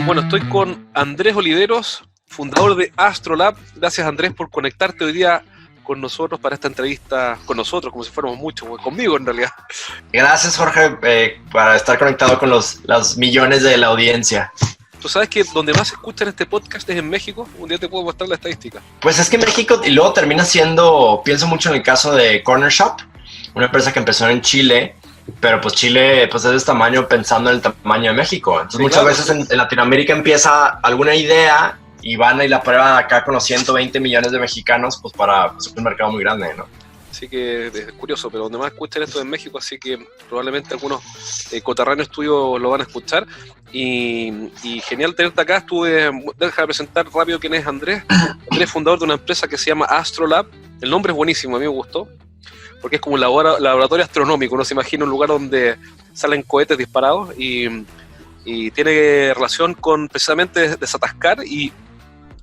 Bueno, estoy con Andrés Oliveros, fundador de Astrolab. Gracias, Andrés, por conectarte hoy día con nosotros para esta entrevista, con nosotros, como si fuéramos muchos, conmigo en realidad. Gracias, Jorge, para estar conectado con los millones de la audiencia. Tú sabes que donde más se escuchan este podcast es en México. Un día te puedo mostrar la estadística. Pues es que México, y luego termina siendo, pienso mucho en el caso de Corner Shop, una empresa que empezó en Chile, pero pues Chile pues es de este tamaño pensando en el tamaño de México. Entonces sí, muchas veces en Latinoamérica empieza alguna idea y van y la prueban acá con los 120 millones de mexicanos, pues para un mercado muy grande, ¿no? Así que es curioso, pero donde más escuchan esto es en México, así que probablemente algunos coterráneos tuyos lo van a escuchar. Y genial tenerte acá. Deja presentar rápido quién es Andrés. Andrés es fundador de una empresa que se llama Astrolab. El nombre es buenísimo, a mí me gustó, porque es como un laboratorio astronómico. Uno se imagina un lugar donde salen cohetes disparados y tiene relación con precisamente desatascar y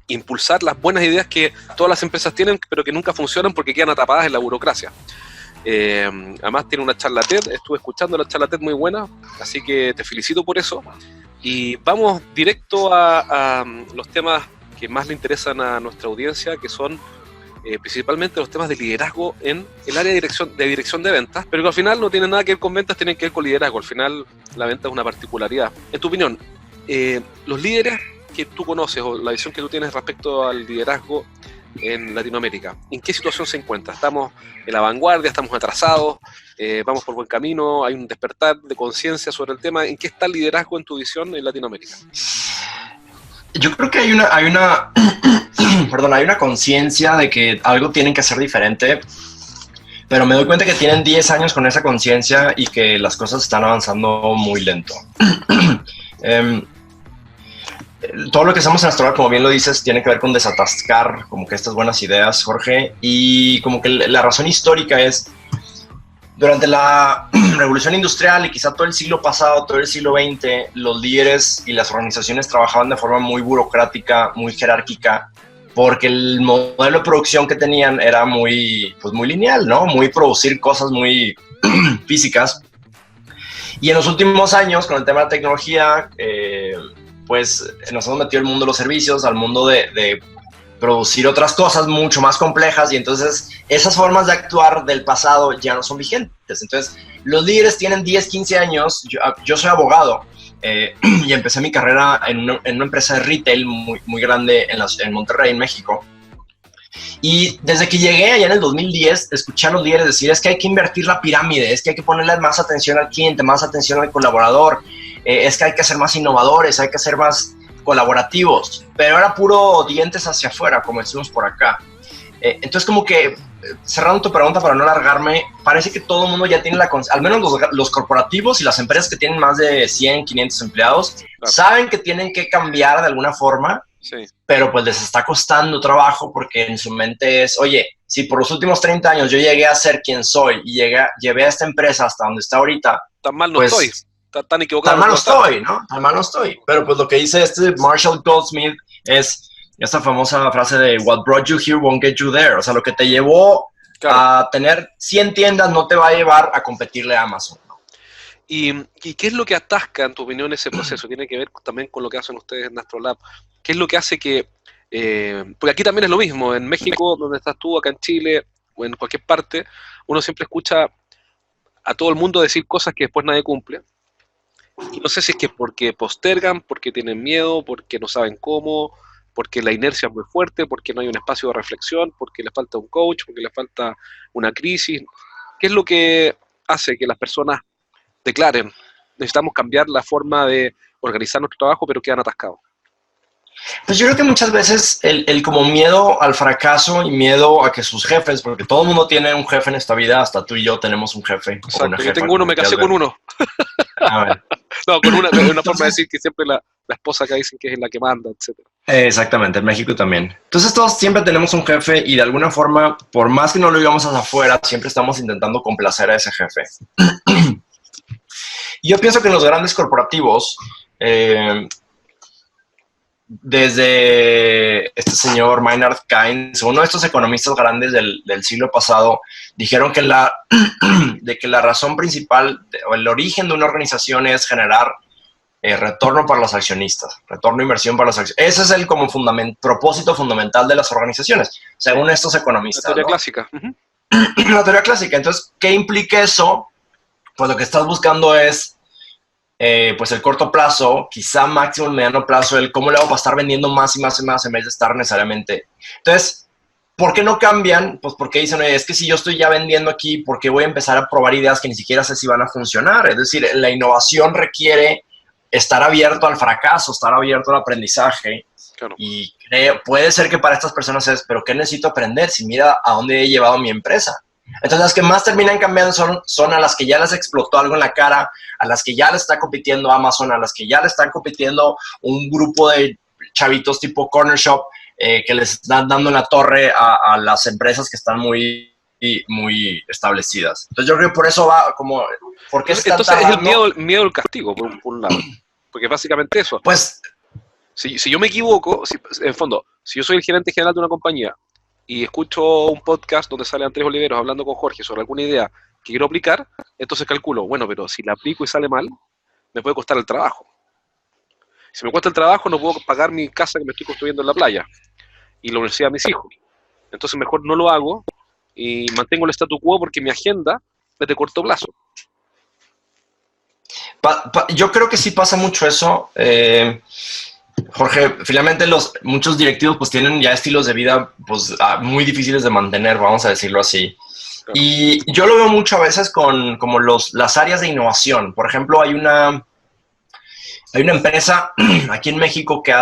impulsar las buenas ideas que todas las empresas tienen, pero que nunca funcionan porque quedan atrapadas en la burocracia. Además tiene una charla TED, estuve escuchando la charla TED muy buena, así que te felicito por eso. Y vamos directo a los temas que más le interesan a nuestra audiencia, que son principalmente los temas de liderazgo en el área de dirección de ventas, pero que al final no tienen nada que ver con ventas, tienen que ver con liderazgo. Al final la venta es una particularidad. En tu opinión, los líderes que tú conoces o la visión que tú tienes respecto al liderazgo en Latinoamérica, ¿en qué situación se encuentra? ¿Estamos en la vanguardia? ¿Estamos atrasados? ¿Vamos por buen camino? ¿Hay un despertar de conciencia sobre el tema? ¿En qué está el liderazgo en tu visión en Latinoamérica? Yo creo que hay una conciencia de que algo tienen que hacer diferente, pero me doy cuenta que tienen 10 años con esa conciencia y que las cosas están avanzando muy lento. Todo lo que hacemos en Astrolab, como bien lo dices, tiene que ver con desatascar como que estas buenas ideas, Jorge, y como que la razón histórica es, durante la revolución industrial y quizá todo el siglo pasado, todo el siglo XX, los líderes y las organizaciones trabajaban de forma muy burocrática, muy jerárquica, porque el modelo de producción que tenían era muy lineal, ¿no? Muy producir cosas muy físicas. Y en los últimos años, con el tema de la tecnología, pues nos hemos metido al mundo de los servicios, al mundo de producir otras cosas mucho más complejas, y entonces esas formas de actuar del pasado ya no son vigentes. Entonces los líderes tienen 10, 15 años. Yo soy abogado y empecé mi carrera en una empresa de retail muy grande en Monterrey, en México. Y desde que llegué allá en el 2010, escuché a los líderes decir, es que hay que invertir la pirámide, es que hay que ponerle más atención al cliente, más atención al colaborador, es que hay que ser más innovadores, hay que ser más colaborativos, pero era puro dientes hacia afuera, como decimos por acá. Entonces, como que, cerrando tu pregunta para no alargarme, parece que todo el mundo ya tiene al menos los corporativos y las empresas que tienen más de 100, 500 empleados, claro, saben que tienen que cambiar de alguna forma, sí, pero pues les está costando trabajo porque en su mente es, oye, si por los últimos 30 años yo llegué a ser quien soy y llevé a esta empresa hasta donde está ahorita, tan mal no pues, estoy. Tan equivocado. Tan mal no estoy, ¿no? Tan mal no estoy. Pero pues lo que dice Marshall Goldsmith es esta famosa frase de what brought you here won't get you there. O sea, lo que te llevó, claro, a tener 100 tiendas no te va a llevar a competirle a Amazon, ¿no? ¿Y qué es lo que atasca, en tu opinión, ese proceso? Tiene que ver también con lo que hacen ustedes en Astrolab. ¿Qué es lo que hace que... porque aquí también es lo mismo. En México, donde estás tú, acá en Chile, o en cualquier parte, uno siempre escucha a todo el mundo decir cosas que después nadie cumple. Y no sé si es que porque postergan, porque tienen miedo, porque no saben cómo, porque la inercia es muy fuerte, porque no hay un espacio de reflexión, porque les falta un coach, porque les falta una crisis. ¿Qué es lo que hace que las personas declaren, necesitamos cambiar la forma de organizar nuestro trabajo, pero quedan atascados? Pues yo creo que muchas veces el como miedo al fracaso y miedo a que sus jefes, porque todo el mundo tiene un jefe en esta vida, hasta tú y yo tenemos un jefe. Exacto, una jefa, yo tengo uno, me casé con uno. A ver. No, con una forma de decir que siempre la esposa acá dicen que es la que manda, etc. Exactamente, en México también. Entonces todos siempre tenemos un jefe y de alguna forma, por más que no lo digamos hacia afuera, siempre estamos intentando complacer a ese jefe. Y yo pienso que en los grandes corporativos, desde este señor Maynard Keynes, uno de estos economistas grandes del siglo pasado, dijeron que la razón principal o el origen de una organización es generar retorno para los accionistas, retorno de inversión para los accionistas. Ese es el como propósito fundamental de las organizaciones, según estos economistas. La teoría ¿no? clásica. La teoría clásica. Entonces, ¿qué implica eso? Pues lo que estás buscando es pues el corto plazo, quizá máximo el mediano plazo, el cómo le hago para estar vendiendo más y más y más en vez de estar necesariamente. Entonces, ¿por qué no cambian? Pues porque dicen, oye, es que si yo estoy ya vendiendo aquí, ¿por qué voy a empezar a probar ideas que ni siquiera sé si van a funcionar? Es decir, la innovación requiere estar abierto al fracaso, estar abierto al aprendizaje. Claro. Y puede ser que para estas personas es, pero ¿qué necesito aprender? Si mira a dónde he llevado mi empresa. Entonces, las que más terminan cambiando son a las que ya les explotó algo en la cara, a las que ya le está compitiendo Amazon, a las que ya le están compitiendo un grupo de chavitos tipo Corner Shop que les están dando en la torre a las empresas que están muy establecidas. Entonces, yo creo que por eso va como... ¿por qué Entonces es el miedo al castigo, por un lado. Porque básicamente eso. Pues... Si yo me equivoco, en el fondo, si yo soy el gerente general de una compañía y escucho un podcast donde sale Andrés Oliveros hablando con Jorge sobre alguna idea que quiero aplicar, entonces calculo, bueno, pero si la aplico y sale mal, me puede costar el trabajo. Si me cuesta el trabajo, no puedo pagar mi casa que me estoy construyendo en la playa y la universidad de mis hijos. Entonces mejor no lo hago y mantengo el statu quo porque mi agenda es de corto plazo. Yo creo que sí pasa mucho eso. Jorge, finalmente muchos directivos pues tienen ya estilos de vida pues muy difíciles de mantener, vamos a decirlo así. Claro. Y yo lo veo mucho a veces con como las áreas de innovación. Por ejemplo, hay una empresa aquí en México que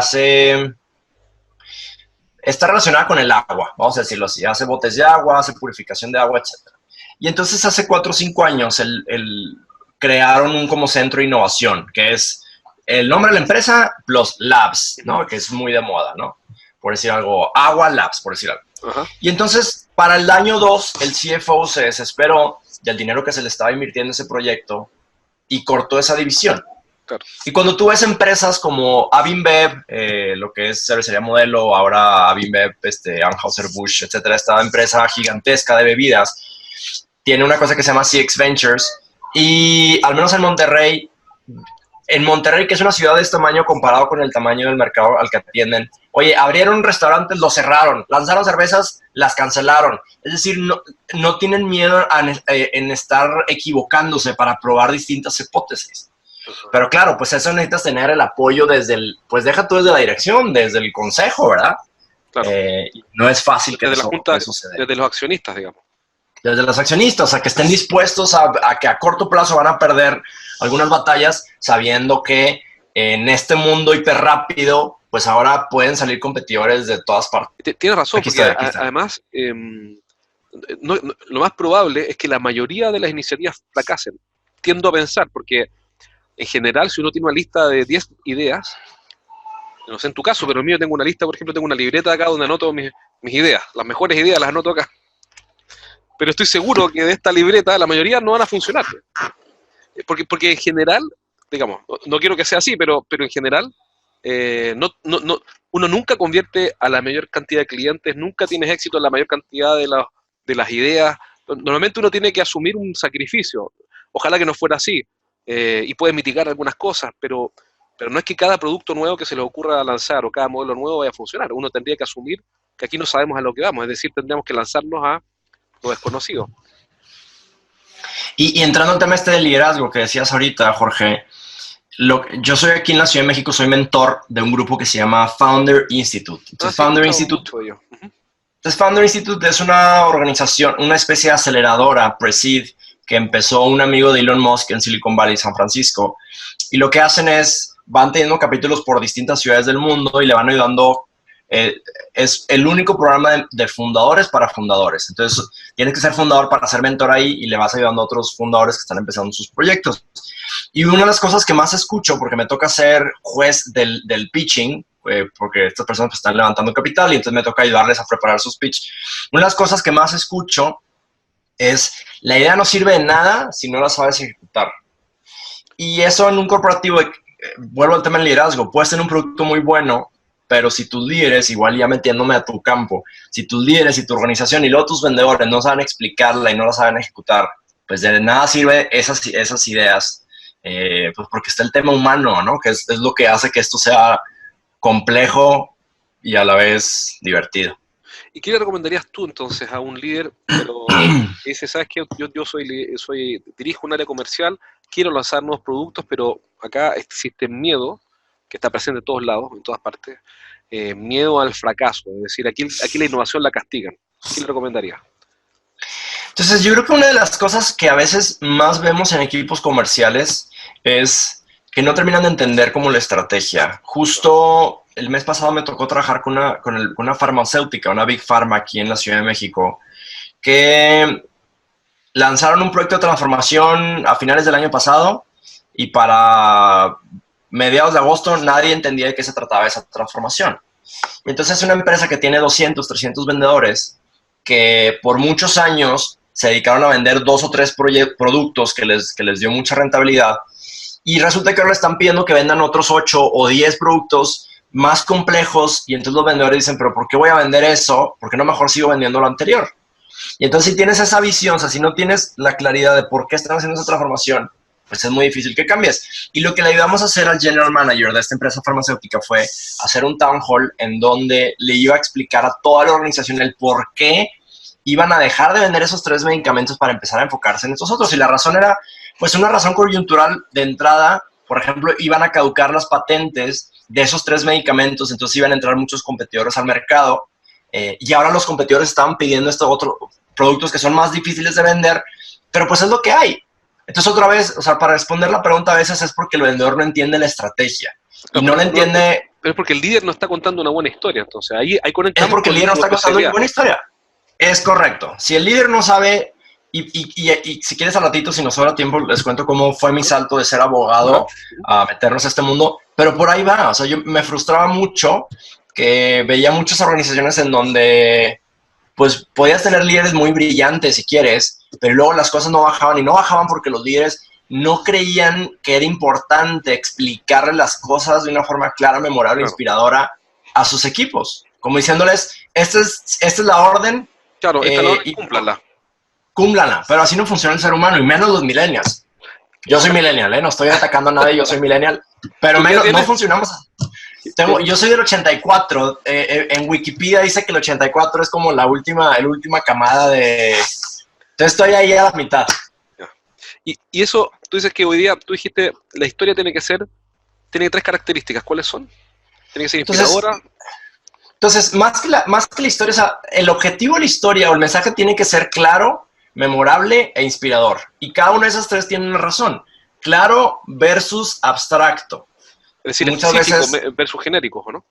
está relacionada con el agua, vamos a decirlo así. Hace botes de agua, hace purificación de agua, etc. Y entonces hace 4 o 5 años crearon un como centro de innovación, que es el nombre de la empresa, los Labs, ¿no? Que es muy de moda, ¿no? Por decir algo, Agua Labs, por decir algo. Uh-huh. Y entonces, para el año 2, el CFO se desesperó del dinero que se le estaba invirtiendo en ese proyecto y cortó esa división. Claro. Y cuando tú ves empresas como Avinbev, lo que es cervecería Modelo, ahora Avinbev, Anheuser-Busch, etcétera, esta empresa gigantesca de bebidas, tiene una cosa que se llama CX Ventures y al menos en Monterrey, que es una ciudad de este tamaño comparado con el tamaño del mercado al que atienden, oye, abrieron restaurantes, los cerraron, lanzaron cervezas, las cancelaron. Es decir, no tienen miedo en estar equivocándose para probar distintas hipótesis. Pero claro, pues eso necesitas tener el apoyo desde desde la dirección, desde el consejo, ¿verdad? Claro. No es fácil que desde la junta, suceda. Desde los accionistas, digamos. Desde los accionistas, a que estén dispuestos a que a corto plazo van a perder algunas batallas, sabiendo que en este mundo hiperrápido, pues ahora pueden salir competidores de todas partes. Tienes razón, porque además lo más probable es que la mayoría de las iniciativas fracasen. Tiendo a pensar, porque en general, si uno tiene una lista de 10 ideas, no sé en tu caso, pero en mí yo tengo una lista, por ejemplo, tengo una libreta acá donde anoto mis ideas, las mejores ideas las anoto acá. Pero estoy seguro que de esta libreta la mayoría no van a funcionar. Porque en general, digamos, no quiero que sea así, pero en general, uno nunca convierte a la mayor cantidad de clientes, nunca tienes éxito en la mayor cantidad de las ideas. Normalmente uno tiene que asumir un sacrificio. Ojalá que no fuera así, y puede mitigar algunas cosas, pero no es que cada producto nuevo que se les ocurra lanzar o cada modelo nuevo vaya a funcionar. Uno tendría que asumir que aquí no sabemos a lo que vamos, es decir, tendríamos que lanzarnos a lo desconocido. Y entrando al tema de liderazgo que decías ahorita, Jorge, yo soy aquí en la Ciudad de México, soy mentor de un grupo que se llama Founder Institute. Entonces, Founder Institute es una organización, una especie de aceleradora, pre-seed, que empezó un amigo de Elon Musk en Silicon Valley, San Francisco. Y lo que hacen es, van teniendo capítulos por distintas ciudades del mundo y le van ayudando. Es el único programa de fundadores para fundadores. Entonces, tienes que ser fundador para ser mentor ahí y le vas ayudando a otros fundadores que están empezando sus proyectos. Y una de las cosas que más escucho, porque me toca ser juez del pitching, porque estas personas están levantando capital y entonces me toca ayudarles a preparar sus pitch. Una de las cosas que más escucho es, la idea no sirve de nada si no la sabes ejecutar. Y eso en un corporativo, vuelvo al tema del liderazgo, puedes tener un producto muy bueno, pero si tus líderes, igual ya metiéndome a tu campo, si tus líderes y tu organización y luego tus vendedores no saben explicarla y no la saben ejecutar, pues de nada sirve esas ideas. pues porque está el tema humano, ¿no? Que es lo que hace que esto sea complejo y a la vez divertido. ¿Y qué le recomendarías tú entonces a un líder, pero que dice, sabes qué, yo dirijo un área comercial, quiero lanzar nuevos productos, pero acá existe miedo, que está presente en todos lados, en todas partes, miedo al fracaso, es decir, aquí la innovación la castigan. ¿Qué le recomendaría? Entonces, yo creo que una de las cosas que a veces más vemos en equipos comerciales es que no terminan de entender como la estrategia. Justo el mes pasado me tocó trabajar con una farmacéutica, una Big Pharma aquí en la Ciudad de México, que lanzaron un proyecto de transformación a finales del año pasado y para mediados de agosto nadie entendía de qué se trataba esa transformación. Entonces es una empresa que tiene 200, 300 vendedores que por muchos años se dedicaron a vender 2 o 3 productos que les dio mucha rentabilidad y resulta que ahora le están pidiendo que vendan otros 8 o 10 productos más complejos y entonces los vendedores dicen, pero ¿por qué voy a vender eso? ¿Por qué no mejor sigo vendiendo lo anterior? Y entonces si tienes esa visión, o sea, si no tienes la claridad de por qué están haciendo esa transformación, pues es muy difícil que cambies. Y lo que le ayudamos a hacer al general manager de esta empresa farmacéutica fue hacer un town hall en donde le iba a explicar a toda la organización el por qué iban a dejar de vender esos 3 medicamentos para empezar a enfocarse en estos otros. Y la razón era, pues, una razón coyuntural de entrada. Por ejemplo, iban a caducar las patentes de esos 3 medicamentos, entonces iban a entrar muchos competidores al mercado. Y ahora los competidores estaban pidiendo estos otros productos que son más difíciles de vender, pero pues es lo que hay. Entonces, otra vez, o sea, para responder la pregunta a veces es porque el vendedor no entiende la estrategia. Y no la entiende... Pero es porque el líder no está contando una buena historia, entonces ahí conectamos. Es porque el líder no está contando una buena historia. Es correcto. Si el líder no sabe, y si quieres al ratito, si nos sobra tiempo, les cuento cómo fue mi salto de ser abogado a meternos a este mundo, pero por ahí va. O sea, yo me frustraba mucho que veía muchas organizaciones en donde pues podías tener líderes muy brillantes si quieres, pero luego las cosas no bajaban y no bajaban porque los líderes no creían que era importante explicarle las cosas de una forma clara, memorable, inspiradora a sus equipos, como diciéndoles, esta es la orden. Claro, esta la orden, cúmplanla. Cúmplanla, pero así no funciona el ser humano, y menos los millennials. Yo soy millennial, no estoy atacando a nadie, yo soy millennial, pero menos, no funcionamos así. Yo soy del 84, en Wikipedia dice que el 84 es como la última camada de... Entonces estoy ahí a la mitad. Y eso, tú dices que hoy día, tú dijiste, la historia tiene 3 características, ¿cuáles son? Tiene que ser inspiradora. Entonces más que la historia, o sea, el objetivo de la historia o el mensaje tiene que ser claro, memorable e inspirador. Y cada una de esas 3 tiene una razón. Claro versus abstracto. Es decir, muchas veces versus genéricos, ¿o no?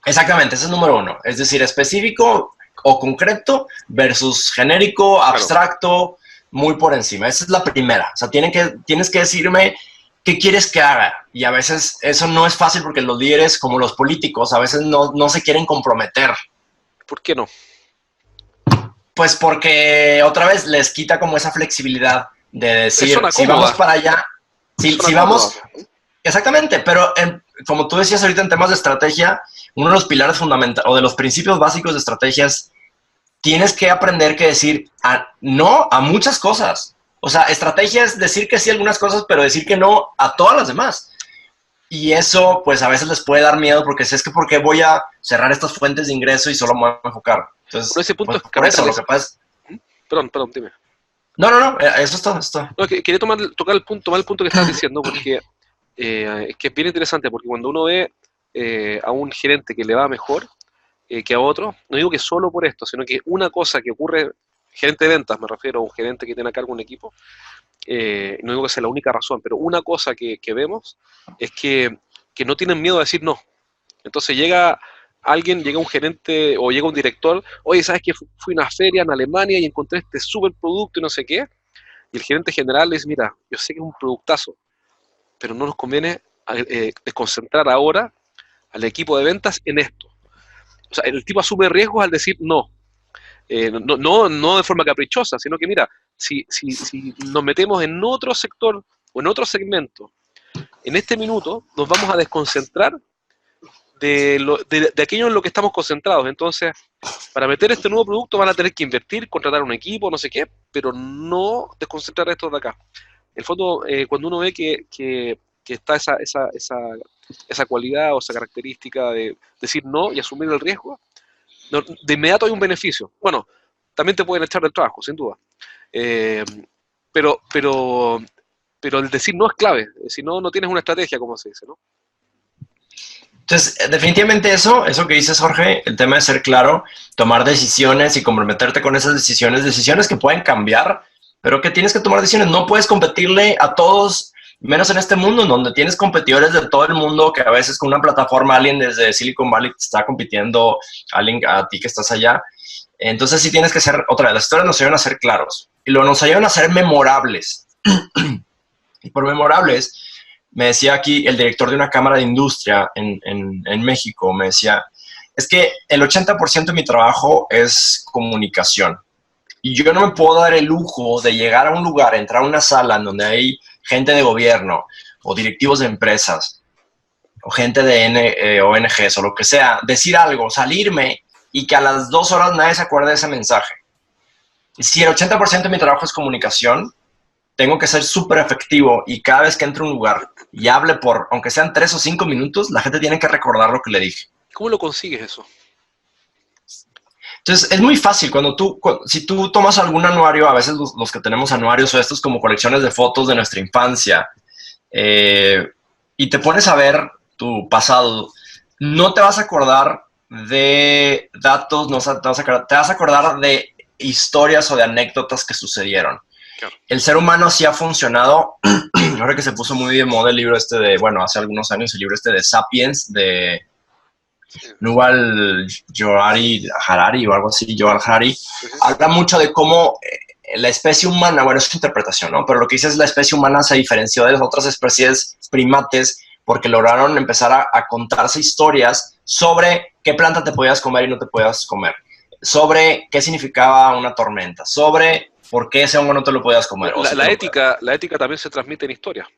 Exactamente, ese es el número 1. Es decir, específico o concreto versus genérico, abstracto, muy por encima. Esa es la primera. O sea, tienes que decirme qué quieres que haga. Y a veces eso no es fácil porque los líderes, como los políticos, a veces no se quieren comprometer. ¿Por qué no? Pues porque otra vez les quita como esa flexibilidad de decir, si vamos para allá, si vamos... Exactamente, pero como tú decías ahorita en temas de estrategia, uno de los pilares fundamentales o de los principios básicos de estrategia es tienes que aprender que decir no a muchas cosas. O sea, estrategia es decir que sí a algunas cosas, pero decir que no a todas las demás. Y eso, pues a veces les puede dar miedo porque si es que ¿por qué voy a cerrar estas fuentes de ingreso y solo me voy a enfocar? Entonces, por ese punto pues, por eso lo que pasa es... Perdón, dime. No, eso es todo. No, quería tocar el punto que estás diciendo porque... es que es bien interesante porque cuando uno ve a un gerente que le va mejor que a otro, no digo que solo por esto, sino que una cosa que ocurre, gerente de ventas me refiero a un gerente que tiene a cargo un equipo, no digo que sea la única razón, pero una cosa que vemos es que no tienen miedo a decir no. Entonces llega un gerente o llega un director, oye, ¿sabes qué? Fui a una feria en Alemania y encontré este super producto y no sé qué, y el gerente general le dice, mira, yo sé que es un productazo, pero no nos conviene desconcentrar ahora al equipo de ventas en esto. O sea, el tipo asume riesgos al decir no. No de forma caprichosa, sino que mira, si nos metemos en otro sector o en otro segmento, en este minuto nos vamos a desconcentrar de aquello en lo que estamos concentrados. Entonces, para meter este nuevo producto van a tener que invertir, contratar un equipo, no sé qué, pero no desconcentrar esto de acá. el fondo, cuando uno ve que está esa cualidad o esa característica de decir no y asumir el riesgo, no, de inmediato hay un beneficio. Bueno, también te pueden echar del trabajo, sin duda. Eh, pero, pero, pero el decir no es clave. Si no, no tienes una estrategia, como se dice, ¿no? Entonces, definitivamente eso que dices, Jorge, el tema de ser claro, tomar decisiones y comprometerte con esas decisiones que pueden cambiar, pero que tienes que tomar decisiones. No puedes competirle a todos, menos en este mundo, en donde tienes competidores de todo el mundo, que a veces con una plataforma alguien desde Silicon Valley te está compitiendo, alguien a ti que estás allá. Entonces sí tienes que ser, otra vez, las historias nos ayudan a ser claros y luego nos ayudan a ser memorables. Y por memorables, me decía aquí el director de una cámara de industria en México, me decía, es que el 80% de mi trabajo es comunicación. Y yo no me puedo dar el lujo de llegar a un lugar, entrar a una sala en donde hay gente de gobierno o directivos de empresas o gente de ONGs o lo que sea, decir algo, salirme y que a las 2 horas nadie se acuerde de ese mensaje. Y si el 80% de mi trabajo es comunicación, tengo que ser súper efectivo y cada vez que entro a un lugar y hable por, aunque sean 3 o 5 minutos, la gente tiene que recordar lo que le dije. ¿Cómo lo consigues eso? Entonces, es muy fácil. Si tú tomas algún anuario, a veces los que tenemos anuarios o estos como colecciones de fotos de nuestra infancia, y te pones a ver tu pasado, no te vas a acordar de datos, te vas a acordar de historias o de anécdotas que sucedieron. Claro. El ser humano sí ha funcionado. Ahora que se puso muy de moda el libro hace algunos años, el libro de Sapiens, de Yuval Harari o algo así, Yuval Harari, habla mucho de cómo la especie humana, bueno, es su interpretación, ¿no? Pero lo que dice es la especie humana se diferenció de las otras especies primates porque lograron empezar a contarse historias sobre qué planta te podías comer y no te podías comer, sobre qué significaba una tormenta, sobre por qué ese hongo no te lo podías comer. La ética también se transmite en historia.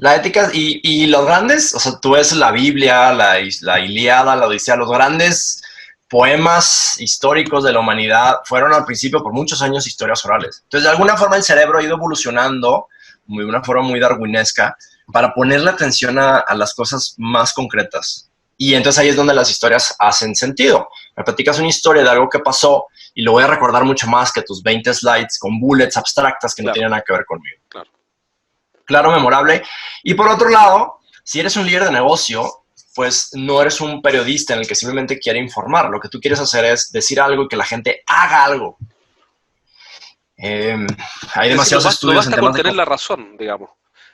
La ética y los grandes, o sea, tú ves la Biblia, la Ilíada, la Odisea, los grandes poemas históricos de la humanidad fueron al principio por muchos años historias orales. Entonces, de alguna forma el cerebro ha ido evolucionando de una forma muy darwinesca para ponerle atención a las cosas más concretas. Y entonces ahí es donde las historias hacen sentido. Me platicas una historia de algo que pasó y lo voy a recordar mucho más que tus 20 slides con bullets abstractas que no tienen nada que ver conmigo. Claro, memorable. Y por otro lado, si eres un líder de negocio, pues no eres un periodista en el que simplemente quiere informar. Lo que tú quieres hacer es decir algo y que la gente haga algo. Hay demasiados estudios en temas de tener la razón, digamos.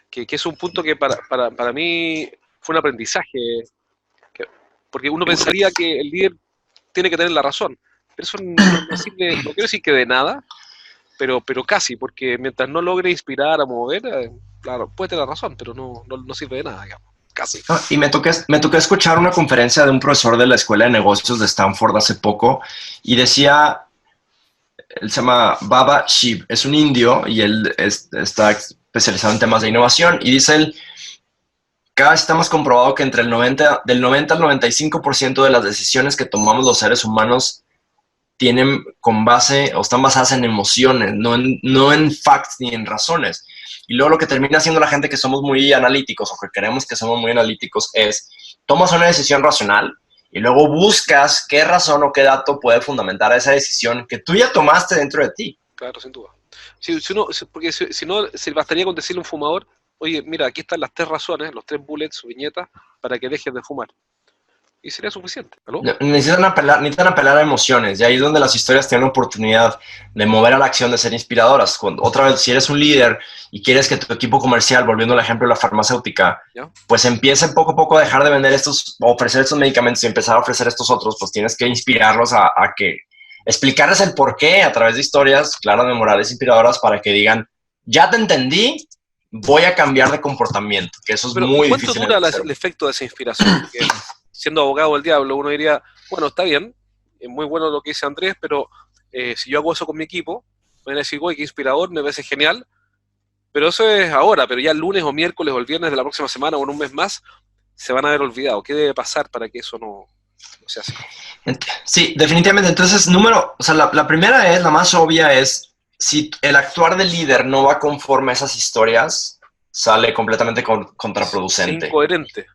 Que es un punto que para mí fue un aprendizaje. Porque uno pensaría que el líder tiene que tener la razón. Pero eso no sirve, no quiero decir que de nada, pero casi, porque mientras no logre inspirar a mover, claro, puede tener razón, pero no sirve de nada, digamos. Casi. Y me tocó escuchar una conferencia de un profesor de la Escuela de Negocios de Stanford hace poco y decía, él se llama Baba Shiv, es un indio y él está especializado en temas de innovación y dice él, cada vez está más comprobado que del 90 al 95% de las decisiones que tomamos los seres humanos tienen están basadas en emociones, no en facts ni en razones. Y luego lo que termina haciendo la gente que somos muy analíticos o que creemos que somos muy analíticos es, tomas una decisión racional y luego buscas qué razón o qué dato puede fundamentar esa decisión que tú ya tomaste dentro de ti. Claro, sin duda. Porque si no, se bastaría con decirle a un fumador, oye, mira, aquí están las 3 razones, los 3 bullets o viñetas para que dejes de fumar. Y sería suficiente, ¿no? Necesitan apelar a emociones, y ahí es donde las historias tienen la oportunidad de mover a la acción, de ser inspiradoras. Otra vez, si eres un líder y quieres que tu equipo comercial, volviendo al ejemplo de la farmacéutica, ¿ya? Pues empiece poco a poco a dejar de vender ofrecer estos medicamentos y empezar a ofrecer estos otros, pues tienes que inspirarlos a que explicarles el porqué a través de historias claras, memorables, inspiradoras, para que digan, ya te entendí, voy a cambiar de comportamiento, que eso es muy difícil. ¿Cuánto dura el efecto de esa inspiración? Porque siendo abogado del diablo, uno diría, bueno, está bien, es muy bueno lo que dice Andrés, pero si yo hago eso con mi equipo, me van a decir, oye, qué inspirador, me parece genial, pero eso es ahora, pero ya el lunes o miércoles o el viernes de la próxima semana o en un mes más, se van a haber olvidado. ¿Qué debe pasar para que eso no se haga? Sí, definitivamente. Entonces, la primera la más obvia es si el actuar del líder no va conforme a esas historias, sale completamente contraproducente. Es incoherente.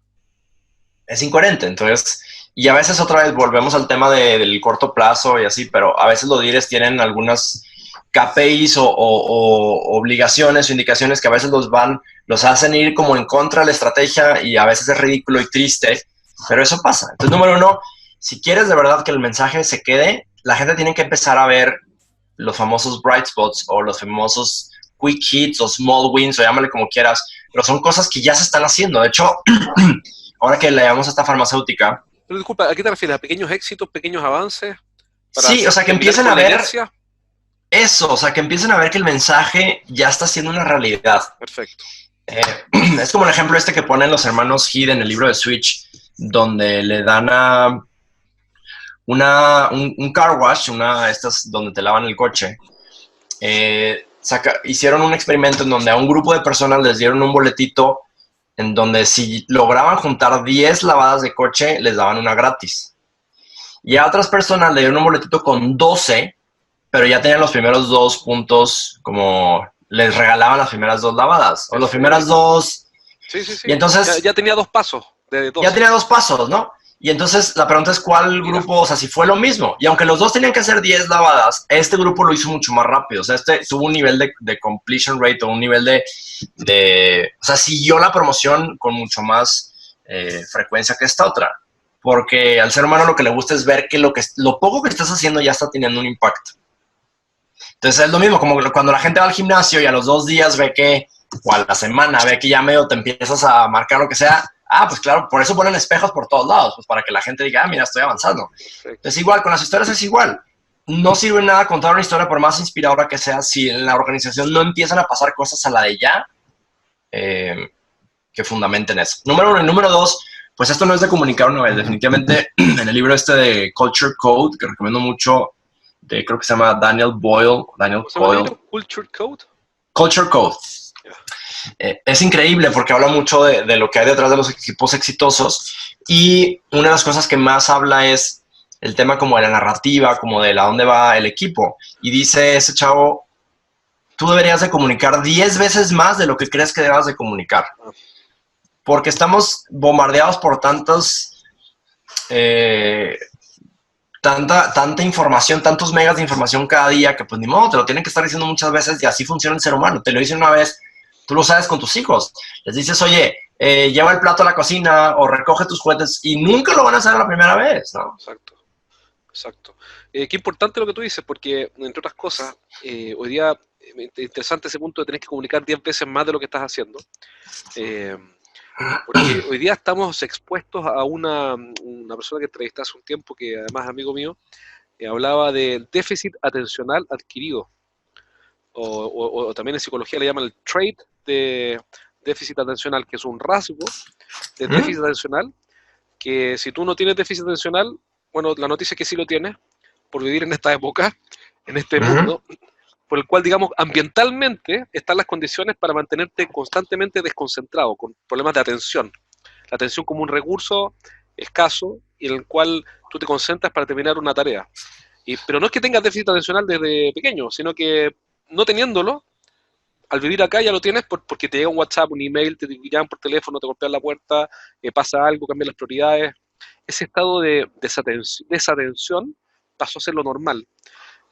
Es incoherente, entonces, y a veces otra vez volvemos al tema del corto plazo y así, pero a veces los líderes tienen algunas KPIs o obligaciones o indicaciones que a veces los hacen ir como en contra de la estrategia y a veces es ridículo y triste, pero eso pasa. Entonces, número uno, si quieres de verdad que el mensaje se quede, la gente tiene que empezar a ver los famosos bright spots o los famosos quick hits o small wins o llámale como quieras, pero son cosas que ya se están haciendo. De hecho, ahora que le llamamos a esta farmacéutica. Pero disculpa, ¿a qué te refieres? ¿A pequeños éxitos, pequeños avances? Sí, o sea, que empiecen a ver eso, o sea, que empiecen a ver que el mensaje ya está siendo una realidad. Perfecto. Es como el ejemplo este que ponen los hermanos Heed en el libro de Switch, donde le dan a un car wash, estas donde te lavan el coche. Hicieron un experimento en donde a un grupo de personas les dieron un boletito en donde si lograban juntar 10 lavadas de coche, les daban una gratis. Y a otras personas le dieron un boletito con 12, pero ya tenían los primeros 2 puntos, como les regalaban las primeras 2 lavadas, o las primeras 2. Sí. Y entonces ya tenía 2 pasos. Ya tenía 2 pasos, ¿no? Y entonces la pregunta es cuál grupo, o sea, si fue lo mismo. Y aunque los dos tenían que hacer 10 lavadas, este grupo lo hizo mucho más rápido. O sea, tuvo un nivel de completion rate o un nivel o sea, siguió la promoción con mucho más frecuencia que esta otra. Porque al ser humano lo que le gusta es ver que lo poco que estás haciendo ya está teniendo un impacto. Entonces es lo mismo, como cuando la gente va al gimnasio y a los 2 días ve que, o a la semana ve que ya medio te empiezas a marcar lo que sea. Pues claro, por eso ponen espejos por todos lados, pues para que la gente diga, mira, estoy avanzando. Perfecto. Es igual, con las historias es igual. No sirve nada contar una historia por más inspiradora que sea si en la organización no empiezan a pasar cosas a la de ya que fundamenten eso. Número 1. Y número 2, pues esto no es de comunicar una vez. Definitivamente en el libro de Culture Code, que recomiendo mucho, creo que se llama Daniel Boyle. ¿Culture Code? Culture Code. Es increíble porque habla mucho de lo que hay detrás de los equipos exitosos y una de las cosas que más habla es el tema como de la narrativa, como de a dónde va el equipo. Y dice ese chavo, tú deberías de comunicar 10 veces más de lo que crees que debas de comunicar. Porque estamos bombardeados por tanta información, tantos megas de información cada día que pues ni modo, te lo tienen que estar diciendo muchas veces y así funciona el ser humano. Te lo dicen una vez. Tú lo sabes con tus hijos. Les dices, oye, lleva el plato a la cocina o recoge tus juguetes y nunca lo van a hacer la primera vez, ¿no? Exacto. Qué importante lo que tú dices, porque, entre otras cosas, hoy día, interesante ese punto de tener que comunicar 10 veces más de lo que estás haciendo. Porque hoy día estamos expuestos a una persona que entrevisté hace un tiempo, que además es amigo mío, hablaba de déficit atencional adquirido. O también en psicología le llaman el trait de déficit atencional, que es un rasgo de déficit atencional, que si tú no tienes déficit atencional, bueno, la noticia es que sí lo tienes, por vivir en esta época, en este mundo, por el cual, digamos, ambientalmente están las condiciones para mantenerte constantemente desconcentrado, con problemas de atención. La atención como un recurso escaso y en el cual tú te concentras para terminar una tarea. Pero no es que tengas déficit atencional desde pequeño, sino que no teniéndolo, al vivir acá ya lo tienes porque te llega un WhatsApp, un email, te llaman por teléfono, te golpean la puerta, pasa algo, cambian las prioridades. Ese estado de desatención pasó a ser lo normal.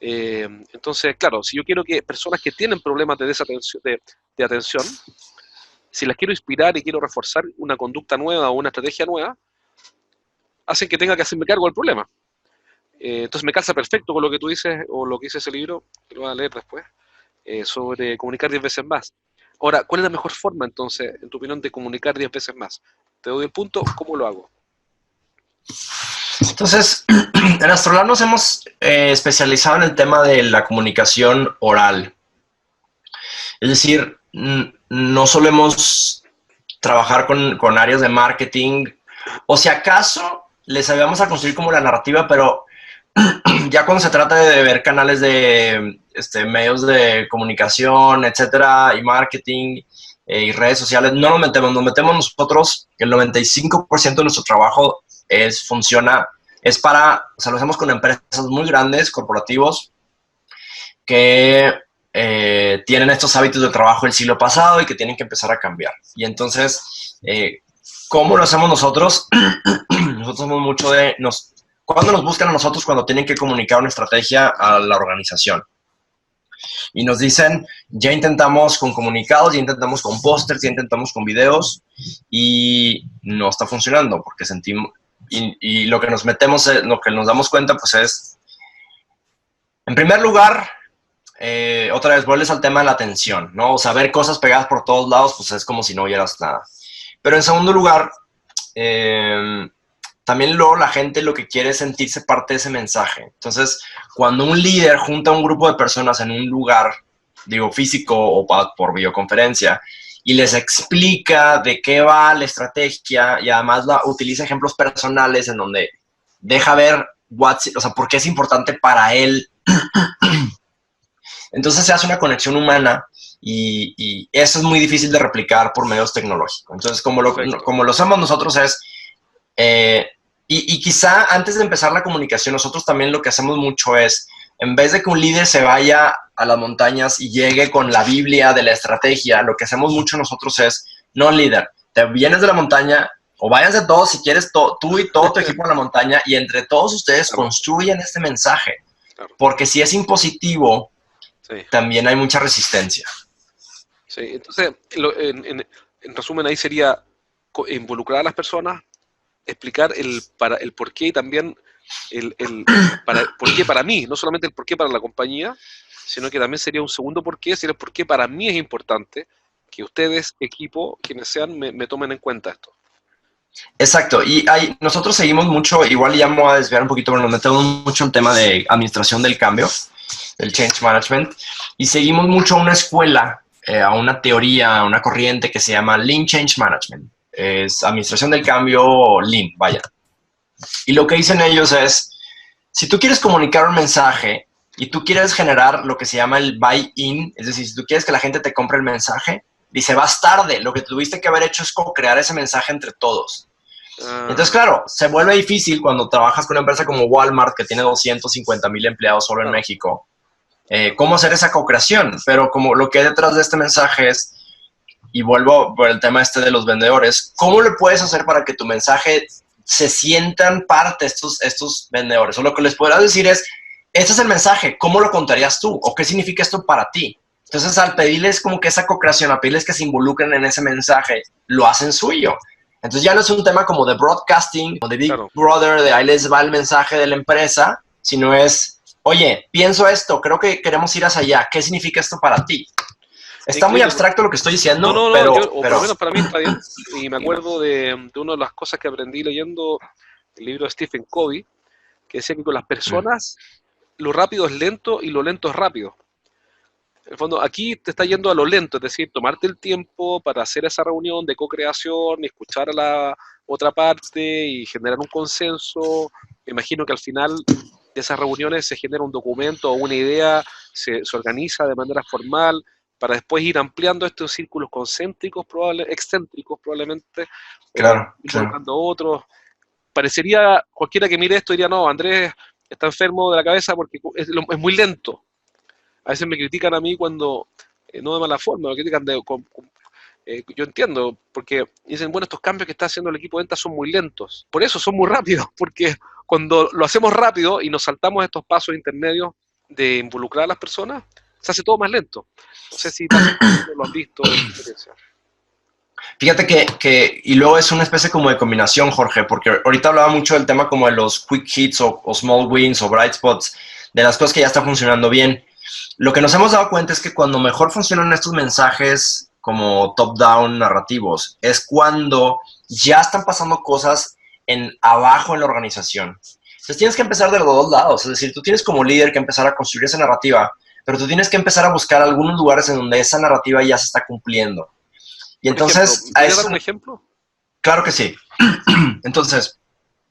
Entonces, claro, si yo quiero que personas que tienen problemas de desatención, de atención, si las quiero inspirar y quiero reforzar una conducta nueva o una estrategia nueva, hacen que tenga que hacerme cargo del problema. Entonces me calza perfecto con lo que tú dices o lo que dice ese libro, que lo voy a leer después, sobre comunicar 10 veces más. Ahora, ¿cuál es la mejor forma entonces, en tu opinión, de comunicar 10 veces más? Te doy el punto, ¿cómo lo hago? Entonces, en Astrolab nos hemos especializado en el tema de la comunicación oral. Es decir, no solemos trabajar con áreas de marketing, o si acaso les ayudamos a construir como la narrativa, pero ya cuando se trata de ver canales de medios de comunicación, etcétera, y marketing y redes sociales, no nos metemos nosotros, que el 95% de nuestro trabajo funciona, o sea, lo hacemos con empresas muy grandes, corporativos, que tienen estos hábitos de trabajo del siglo pasado y que tienen que empezar a cambiar. Y entonces, ¿cómo lo hacemos nosotros? Nosotros somos mucho de... ¿Cuándo nos buscan a nosotros? Cuando tienen que comunicar una estrategia a la organización. Y nos dicen, ya intentamos con comunicados, ya intentamos con pósters, ya intentamos con videos y no está funcionando porque sentimos... Y lo que nos metemos, lo que nos damos cuenta, pues es, en primer lugar, otra vez vuelves al tema de la atención, ¿no? O sea, ver cosas pegadas por todos lados, pues es como si no oyeras nada. Pero en segundo lugar, también luego la gente lo que quiere es sentirse parte de ese mensaje. Entonces, cuando un líder junta a un grupo de personas en un lugar, digo, físico o por videoconferencia, y les explica de qué va la estrategia y además utiliza ejemplos personales en donde deja ver o sea, por qué es importante para él. Entonces se hace una conexión humana y eso es muy difícil de replicar por medios tecnológicos. Entonces, como lo hacemos nosotros es... y quizá antes de empezar la comunicación, nosotros también lo que hacemos mucho es, en vez de que un líder se vaya a las montañas y llegue con la Biblia de la estrategia, lo que hacemos mucho nosotros es, no líder, te vienes de la montaña o váyanse todos si quieres, tú y todo tu equipo a la montaña y entre todos ustedes construyen este mensaje. Porque si es impositivo, también hay mucha resistencia. Sí, entonces, en resumen ahí sería involucrar a las personas, explicar el por qué y también por qué para mí, no solamente el por qué para la compañía, sino que también sería un segundo por qué, sería el por qué para mí es importante que ustedes, equipo, quienes sean, me tomen en cuenta esto. Exacto, y nosotros seguimos mucho, igual ya me voy a desviar un poquito, pero nos metemos mucho en tema de administración del cambio, del change management, y seguimos mucho a una escuela, a una teoría, a una corriente que se llama Lean Change Management. Es administración del cambio Lean, vaya. Y lo que dicen ellos es, si tú quieres comunicar un mensaje y tú quieres generar lo que se llama el buy-in, es decir, si tú quieres que la gente te compre el mensaje, dice, vas tarde, lo que tuviste que haber hecho es co-crear ese mensaje entre todos. Entonces, claro, se vuelve difícil cuando trabajas con una empresa como Walmart, que tiene 250,000 empleados solo en México, cómo hacer esa co-creación. Pero como lo que hay detrás de este mensaje es, y vuelvo por el tema de los vendedores, ¿cómo le puedes hacer para que tu mensaje se sientan parte estos vendedores? O lo que les podrás decir es, este es el mensaje, ¿cómo lo contarías tú? ¿O qué significa esto para ti? Entonces, al pedirles como que esa co-creación, a pedirles que se involucren en ese mensaje, lo hacen suyo. Entonces, ya no es un tema como de broadcasting o de Big Brother, de ahí les va el mensaje de la empresa, sino es, oye, pienso esto, creo que queremos ir hacia allá, ¿qué significa esto para ti? Está muy abstracto lo que estoy diciendo, pero por lo menos para mí está bien. Y me acuerdo de una de las cosas que aprendí leyendo el libro de Stephen Covey, que decía que con las personas lo rápido es lento y lo lento es rápido. En el fondo, aquí te está yendo a lo lento, es decir, tomarte el tiempo para hacer esa reunión de co-creación y escuchar a la otra parte y generar un consenso. Me imagino que al final de esas reuniones se genera un documento o una idea, se organiza de manera formal, para después ir ampliando estos círculos concéntricos, excéntricos probablemente, involucrando a otros. Parecería, cualquiera que mire esto diría, no, Andrés está enfermo de la cabeza porque es muy lento. A veces me critican a mí cuando, no de mala forma, me critican yo entiendo, porque dicen, bueno, estos cambios que está haciendo el equipo de ventas son muy lentos. Por eso son muy rápidos, porque cuando lo hacemos rápido y nos saltamos estos pasos intermedios de involucrar a las personas, se hace todo más lento. No sé si lo has visto en tu experiencia. Fíjate y luego es una especie como de combinación, Jorge, porque ahorita hablaba mucho del tema como de los quick hits o small wins o bright spots, de las cosas que ya están funcionando bien. Lo que nos hemos dado cuenta es que cuando mejor funcionan estos mensajes como top-down narrativos es cuando ya están pasando cosas abajo en la organización. Entonces tienes que empezar de los dos lados, es decir, tú tienes como líder que empezar a construir esa narrativa, pero tú tienes que empezar a buscar algunos lugares en donde esa narrativa ya se está cumpliendo. Y entonces... ¿Puedes dar un ejemplo? Claro que sí. Entonces,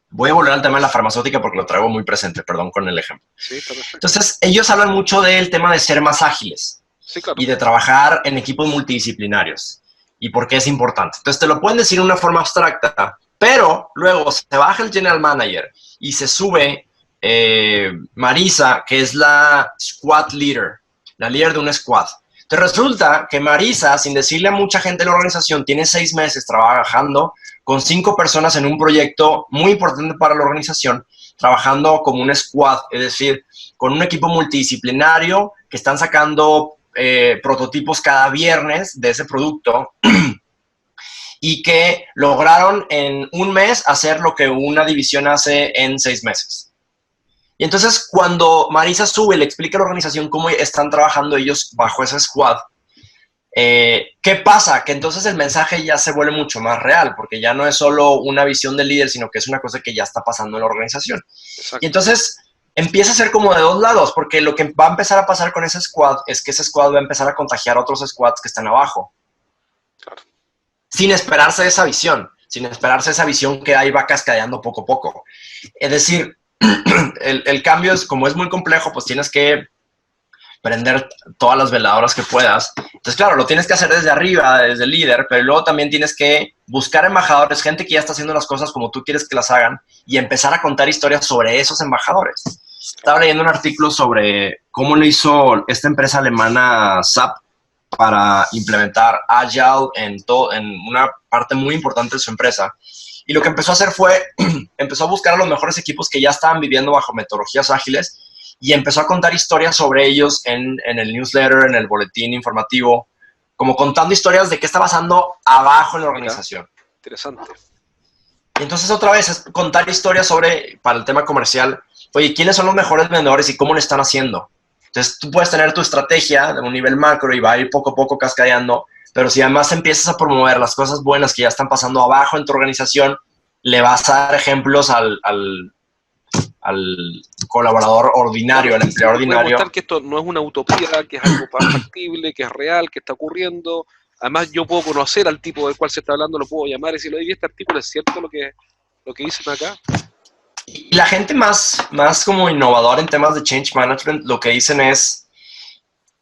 voy a volver al tema de la farmacéutica porque lo traigo muy presente, perdón con el ejemplo. Sí, está perfecto. Entonces, ellos hablan mucho del tema de ser más ágiles. Sí, claro. Y de trabajar en equipos multidisciplinarios. Y por qué es importante. Entonces, te lo pueden decir de una forma abstracta, pero luego se baja el general manager y se sube Marisa, que es la squad leader. la líder de un squad. Entonces resulta que Marisa, sin decirle a mucha gente de la organización, tiene 6 meses trabajando con 5 personas en un proyecto muy importante para la organización, trabajando como un squad, es decir, con un equipo multidisciplinario que están sacando prototipos cada viernes de ese producto y que lograron en un mes hacer lo que una división hace en 6 meses. Y entonces cuando Marisa sube, le explica a la organización cómo están trabajando ellos bajo ese squad, ¿qué pasa? Que entonces el mensaje ya se vuelve mucho más real, porque ya no es solo una visión del líder, sino que es una cosa que ya está pasando en la organización. Exacto. Y entonces empieza a ser como de dos lados, porque lo que va a empezar a pasar con ese squad es que ese squad va a empezar a contagiar a otros squads que están abajo. Claro. Sin esperarse esa visión que ahí va cascadeando poco a poco. Es decir, el cambio es, como es muy complejo, pues tienes que prender todas las veladoras que puedas. Entonces, claro, lo tienes que hacer desde arriba, desde el líder, pero luego también tienes que buscar embajadores, gente que ya está haciendo las cosas como tú quieres que las hagan y empezar a contar historias sobre esos embajadores. Estaba leyendo un artículo sobre cómo lo hizo esta empresa alemana SAP para implementar Agile en una parte muy importante de su empresa. Y lo que empezó a hacer fue, empezó a buscar a los mejores equipos que ya estaban viviendo bajo metodologías ágiles y empezó a contar historias sobre ellos en el newsletter, en el boletín informativo, como contando historias de qué está pasando abajo en la organización. Interesante. Y entonces otra vez es contar historias sobre, para el tema comercial, oye, ¿quiénes son los mejores vendedores y cómo lo están haciendo? Entonces tú puedes tener tu estrategia de un nivel macro y va a ir poco a poco cascadeando, pero si además empiezas a promover las cosas buenas que ya están pasando abajo en tu organización, le vas a dar ejemplos al colaborador ordinario, al empleado ordinario. Mostrar que esto no es una utopía, que es algo factible, que es real, que está ocurriendo. Además, yo puedo conocer al tipo del cual se está hablando, lo puedo llamar y decirle, oye, este artículo es cierto lo que dicen acá. Y la gente más como innovadora en temas de change management, lo que dicen es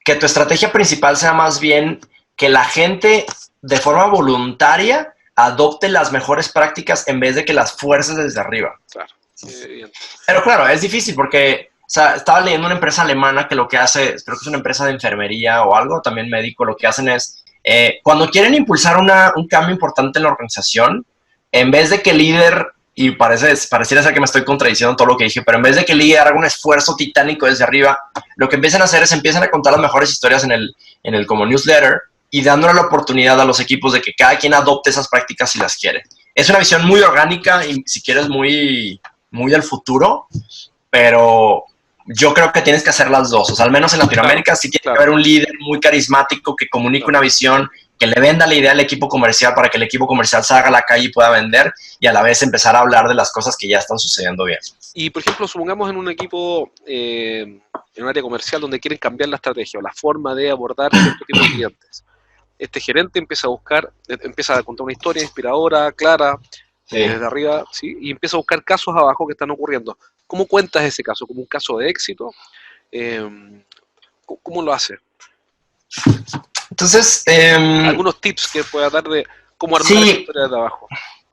que tu estrategia principal sea más bien que la gente de forma voluntaria adopte las mejores prácticas en vez de que las fuerces desde arriba. Claro. Pero claro, es difícil porque, o sea, estaba leyendo una empresa alemana que lo que hace, creo que es una empresa de enfermería o algo, también médico, lo que hacen es, cuando quieren impulsar un cambio importante en la organización, en vez de que el líder, y pareciera ser que me estoy contradiciendo todo lo que dije, pero en vez de que el líder haga un esfuerzo titánico desde arriba, lo que empiezan a hacer es empiezan a contar las mejores historias en el como newsletter y dándole la oportunidad a los equipos de que cada quien adopte esas prácticas si las quiere. Es una visión muy orgánica y si quieres muy del futuro, pero yo creo que tienes que hacer las dos. O sea, al menos en Latinoamérica sí tiene que haber un líder muy carismático que comunique una visión, que le venda la idea al equipo comercial para que el equipo comercial salga a la calle y pueda vender y a la vez empezar a hablar de las cosas que ya están sucediendo bien. Y, por ejemplo, supongamos en un equipo, en un área comercial donde quieren cambiar la estrategia o la forma de abordar cierto tipo de clientes. Este gerente empieza a contar una historia inspiradora, clara, desde arriba, ¿sí? Y empieza a buscar casos abajo que están ocurriendo. ¿Cómo cuentas ese caso? ¿Como un caso de éxito? ¿Cómo lo hace? Entonces, algunos tips que pueda dar de cómo armar esa historia de abajo.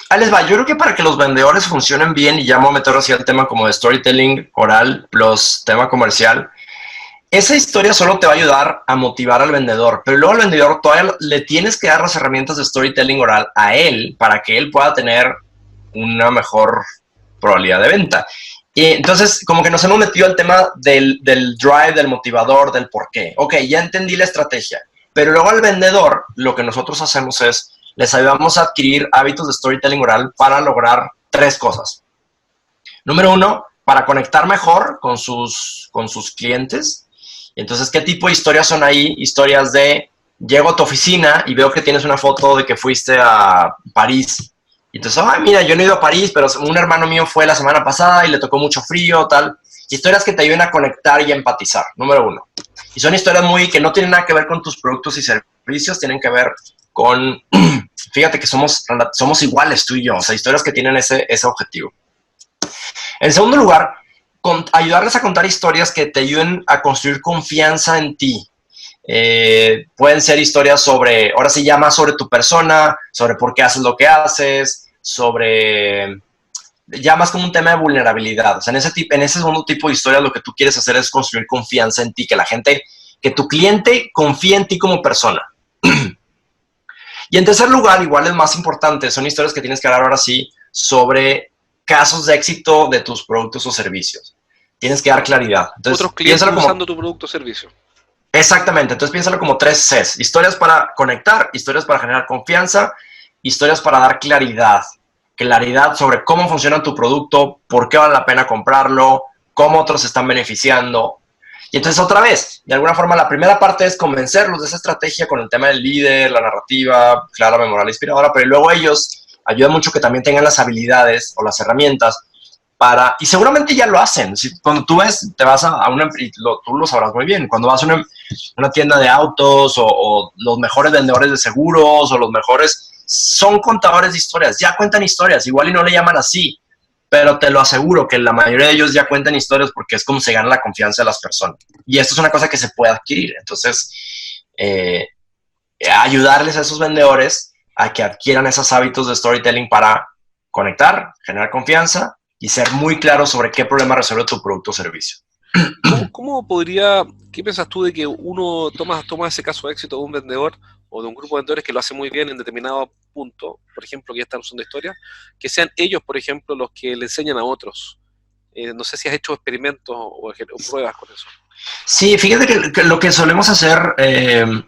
Ahí les va. Yo creo que para que los vendedores funcionen bien, y ya me voy a meter hacia el tema como de storytelling oral plus tema comercial, esa historia solo te va a ayudar a motivar al vendedor, pero luego al vendedor todavía le tienes que dar las herramientas de storytelling oral a él para que él pueda tener una mejor probabilidad de venta. Y entonces, como que nos hemos metido al tema del drive, del motivador, del por qué. Ok, ya entendí la estrategia, pero luego al vendedor lo que nosotros hacemos es, les ayudamos a adquirir hábitos de storytelling oral para lograr 3 cosas. Número 1, para conectar mejor con sus clientes. Entonces, ¿qué tipo de historias son ahí? Historias de, llego a tu oficina y veo que tienes una foto de que fuiste a París. Y entonces, ay, mira, yo no he ido a París, pero un hermano mío fue la semana pasada y le tocó mucho frío, tal. Historias que te ayuden a conectar y a empatizar, número 1. Y son historias que no tienen nada que ver con tus productos y servicios, tienen que ver con, fíjate que somos iguales tú y yo, o sea, historias que tienen ese objetivo. En segundo lugar, ayudarles a contar historias que te ayuden a construir confianza en ti. Pueden ser historias sobre, ahora sí, ya más sobre tu persona, sobre por qué haces lo que haces, sobre, ya más como un tema de vulnerabilidad. O sea, en ese segundo tipo de historias lo que tú quieres hacer es construir confianza en ti, que la gente que tu cliente confíe en ti como persona. Y en tercer lugar, igual es más importante, son historias que tienes que hablar ahora sí sobre casos de éxito de tus productos o servicios. Tienes que dar claridad. Entonces, otros clientes usando tu producto o servicio. Exactamente, entonces piénsalo como 3 Cs. Historias para conectar, historias para generar confianza, historias para dar claridad. Claridad sobre cómo funciona tu producto, por qué vale la pena comprarlo, cómo otros se están beneficiando. Y entonces otra vez, de alguna forma la primera parte es convencerlos de esa estrategia con el tema del líder, la narrativa, clara, memorable, inspiradora, pero luego ellos ayuda mucho que también tengan las habilidades o las herramientas para, y seguramente ya lo hacen. Si, cuando tú ves, te vas a una, y tú lo sabrás muy bien, cuando vas a una tienda de autos o los mejores vendedores de seguros o los mejores, son contadores de historias, ya cuentan historias, igual y no le llaman así, pero te lo aseguro que la mayoría de ellos ya cuentan historias porque es como se gana la confianza de las personas. Y esto es una cosa que se puede adquirir. Entonces, ayudarles a esos vendedores a que adquieran esos hábitos de storytelling para conectar, generar confianza y ser muy claro sobre qué problema resuelve tu producto o servicio. ¿Cómo qué piensas tú de que uno toma ese caso de éxito de un vendedor o de un grupo de vendedores que lo hace muy bien en determinado punto, por ejemplo, que ya están usando historias, que sean ellos, por ejemplo, los que le enseñan a otros? No sé si has hecho experimentos o pruebas con eso. Sí, fíjate que lo que solemos hacer,